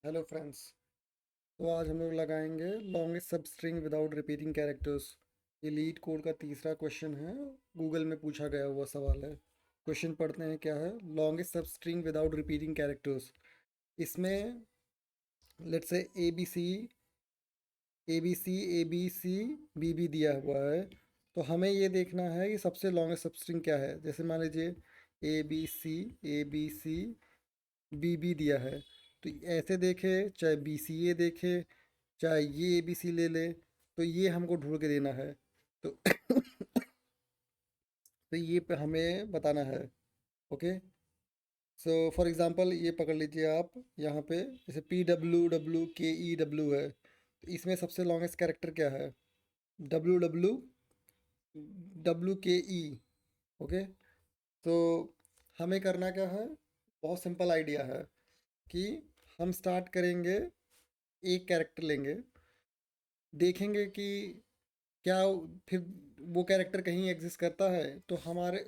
Hello friends. तो आज हम लोग लगाएंगे longest substring without repeating characters. ये लीड कोड का तीसरा क्वेश्चन है। गूगल में पूछा गया हुआ सवाल है। क्वेश्चन पढ़ते हैं क्या है। Longest substring without repeating characters. इसमें let's say A B C B B दिया हुआ है। तो हमें ये देखना है कि सबसे लॉन्गेस्ट सब स्ट्रिंग क्या है। जैसे मान लीजिए A B C B B दिया है। तो ऐसे देखे, चाहे बी सी ए देखे, चाहे ये ए बी सी ले ले, तो ये हमको ढूंढ के देना है। तो तो ये पे हमें बताना है। ओके। सो फॉर एग्जांपल ये पकड़ लीजिए आप। यहाँ पे जैसे PWWKEW है, तो इसमें सबसे लॉन्गेस्ट कैरेक्टर क्या है? WWWKE। ओके। तो हमें करना क्या है? बहुत सिंपल आइडिया है कि हम स्टार्ट करेंगे, एक कैरेक्टर लेंगे, देखेंगे कि क्या फिर वो कैरेक्टर कहीं एग्जिस्ट करता है। तो हमारे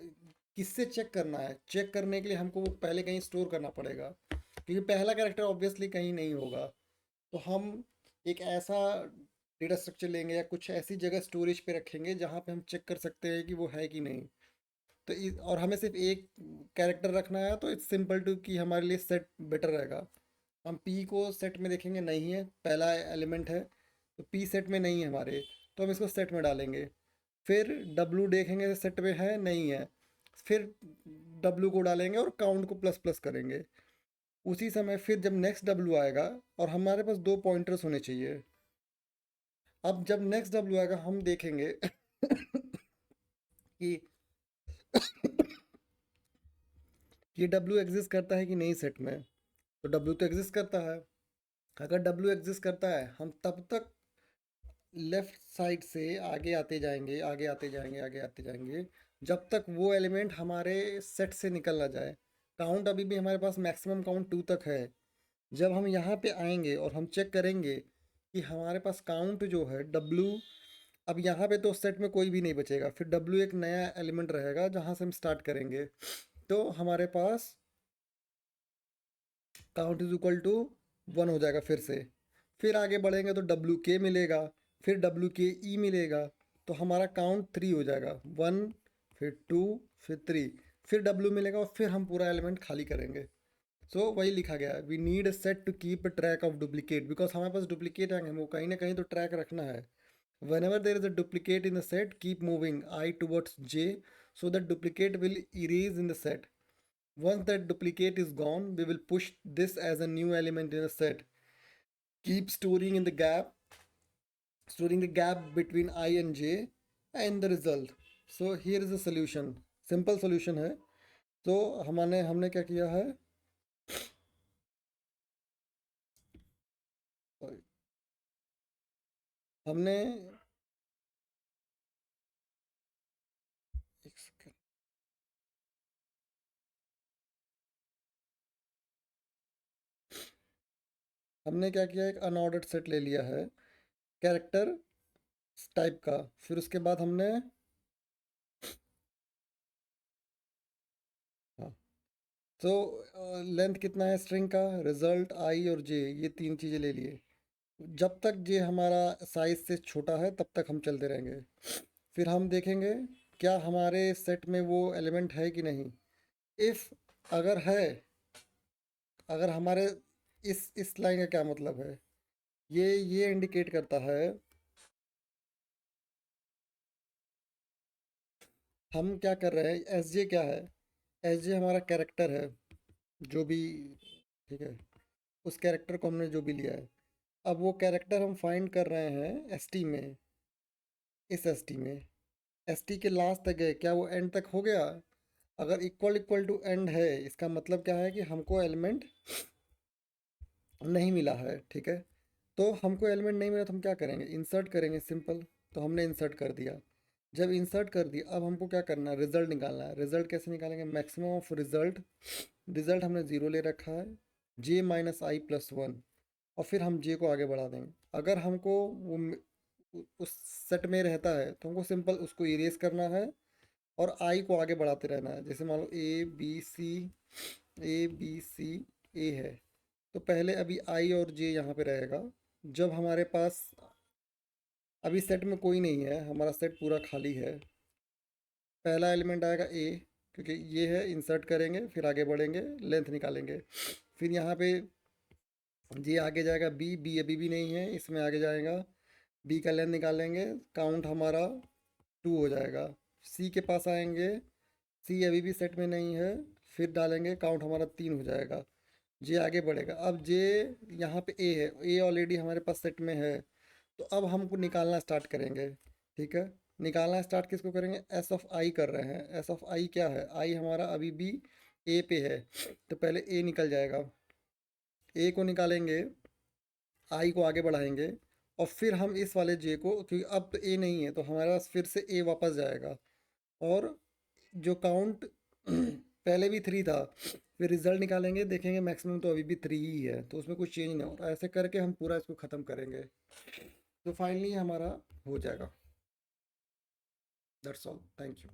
किससे चेक करना है? चेक करने के लिए हमको वो पहले कहीं स्टोर करना पड़ेगा, क्योंकि पहला कैरेक्टर ऑब्वियसली कहीं नहीं होगा। तो हम एक ऐसा डेटा स्ट्रक्चर लेंगे या कुछ ऐसी जगह स्टोरेज पे रखेंगे जहाँ पे हम चेक कर सकते हैं कि वो है कि नहीं। तो और हमें सिर्फ एक कैरेक्टर रखना है, तो इट्स सिंपल टू कि हमारे लिए सेट बेटर रहेगा। हम पी को सेट में देखेंगे, नहीं है, पहला एलिमेंट है, तो पी सेट में नहीं है हमारे, तो हम इसको सेट में डालेंगे। फिर डब्लू देखेंगे सेट में है नहीं है, फिर डब्लू को डालेंगे और काउंट को प्लस प्लस करेंगे। उसी समय फिर जब नेक्स्ट डब्लू आएगा, और हमारे पास दो पॉइंटर्स होने चाहिए। अब जब नेक्स्ट डब्लू आएगा हम देखेंगे कि ये डब्लू एग्जिस्ट करता है कि नहीं सेट में। तो डब्लू तो एग्जिस्ट करता है। अगर डब्लू एग्जिस्ट करता है, हम तब तक लेफ्ट साइड से आगे आते जाएंगे, आगे आते जाएंगे, आगे आते जाएंगे, जब तक वो एलिमेंट हमारे सेट से निकल ना जाए। काउंट अभी भी हमारे पास मैक्सिमम काउंट 2 तक है। जब हम यहाँ पे आएंगे और हम चेक करेंगे कि हमारे पास काउंट जो है डब्लू, अब यहाँ पे तो सेट में कोई भी नहीं बचेगा, फिर डब्लू एक नया एलिमेंट रहेगा जहाँ से हम स्टार्ट करेंगे। तो हमारे पास काउंट इज इक्वल टू 1 हो जाएगा फिर से। फिर आगे बढ़ेंगे तो डब्ल्यू के मिलेगा, फिर डब्ल्यू के ई मिलेगा, तो हमारा काउंट 3 हो जाएगा। 1, फिर 2, फिर 3, फिर डब्ल्यू मिलेगा, और फिर हम पूरा एलिमेंट खाली करेंगे। सो वही लिखा गया है, we need a set to keep a track of duplicate, because हमारे पास डुप्लीकेट है, हमको कहीं ना कहीं तो ट्रैक रखना है। Whenever there is a duplicate in the set, keep moving I towards J so that duplicate will erase in the set. Once that duplicate is gone, we will push this as a new element in a set. Keep storing the gap between I and J and the result. So here is the solution. Simple solution है। तो हमने हमने क्या किया है? Sorry, हमने एक second, हमने क्या किया, एक अनऑर्डर्ड सेट ले लिया है कैरेक्टर टाइप का। फिर उसके बाद हमने, हाँ, तो लेंथ कितना है स्ट्रिंग का? रिजल्ट आई और जे, ये तीन चीज़ें ले लिए। जब तक जे हमारा साइज से छोटा है तब तक हम चलते रहेंगे। फिर हम देखेंगे क्या हमारे सेट में वो एलिमेंट है कि नहीं। इफ़ अगर है, अगर हमारे इस लाइन का क्या मतलब है? ये इंडिकेट करता है, हम क्या कर रहे हैं। एस जे क्या है? एस जे हमारा कैरेक्टर है, जो भी, ठीक है, उस कैरेक्टर को हमने जो भी लिया है। अब वो कैरेक्टर हम फाइंड कर रहे हैं एस टी में। इस एस टी में, एस टी के लास्ट तक गए, क्या वो एंड तक हो गया? अगर इक्वल इक्वल टू एंड है, इसका मतलब क्या है कि हमको एलिमेंट नहीं मिला है। ठीक है। तो हमको एलिमेंट नहीं मिला तो हम क्या करेंगे? इंसर्ट करेंगे, सिंपल। तो हमने इंसर्ट कर दिया। जब इंसर्ट कर दिया, अब हमको क्या करना है? रिजल्ट निकालना है। रिजल्ट कैसे निकालेंगे? मैक्सिमम ऑफ रिजल्ट, रिजल्ट हमने ज़ीरो ले रखा है, जे माइनस आई प्लस वन, और फिर हम जे को आगे बढ़ा देंगे। अगर हमको वो उस सेट में रहता है तो हमको सिंपल उसको इरेज करना है और आई को आगे बढ़ाते रहना है। जैसे मान लो ए बी सी ए है, तो पहले अभी आई और जे यहाँ पे रहेगा। जब हमारे पास अभी सेट में कोई नहीं है, हमारा सेट पूरा खाली है, पहला एलिमेंट आएगा ए, क्योंकि ये है, इंसर्ट करेंगे, फिर आगे बढ़ेंगे, लेंथ निकालेंगे। फिर यहाँ पे जी आगे जाएगा बी, बी अभी भी नहीं है, इसमें आगे जाएगा, बी का लेंथ निकालेंगे, काउंट हमारा 2 हो जाएगा। सी के पास आएंगे, सी अभी भी सेट में नहीं है, फिर डालेंगे, काउंट हमारा 3 हो जाएगा। जे आगे बढ़ेगा। अब जे यहाँ पे ए है, ए ऑलरेडी हमारे पास सेट में है, तो अब हमको निकालना स्टार्ट करेंगे। ठीक है, निकालना स्टार्ट किसको करेंगे? एस ऑफ आई कर रहे हैं। एस ऑफ आई क्या है? आई हमारा अभी भी ए पे है, तो पहले ए निकल जाएगा, ए को निकालेंगे, आई को आगे बढ़ाएंगे, और फिर हम इस वाले जे को, क्योंकि अब तो ए नहीं है तो हमारे पास फिर से ए वापस जाएगा, और जो काउंट पहले भी 3 था, फिर रिजल्ट निकालेंगे, देखेंगे मैक्सिमम तो अभी भी 3 ही है, तो उसमें कुछ चेंज नहीं हो रहा। ऐसे करके हम पूरा इसको ख़त्म करेंगे, तो फाइनली हमारा हो जाएगा। That's all, thank you.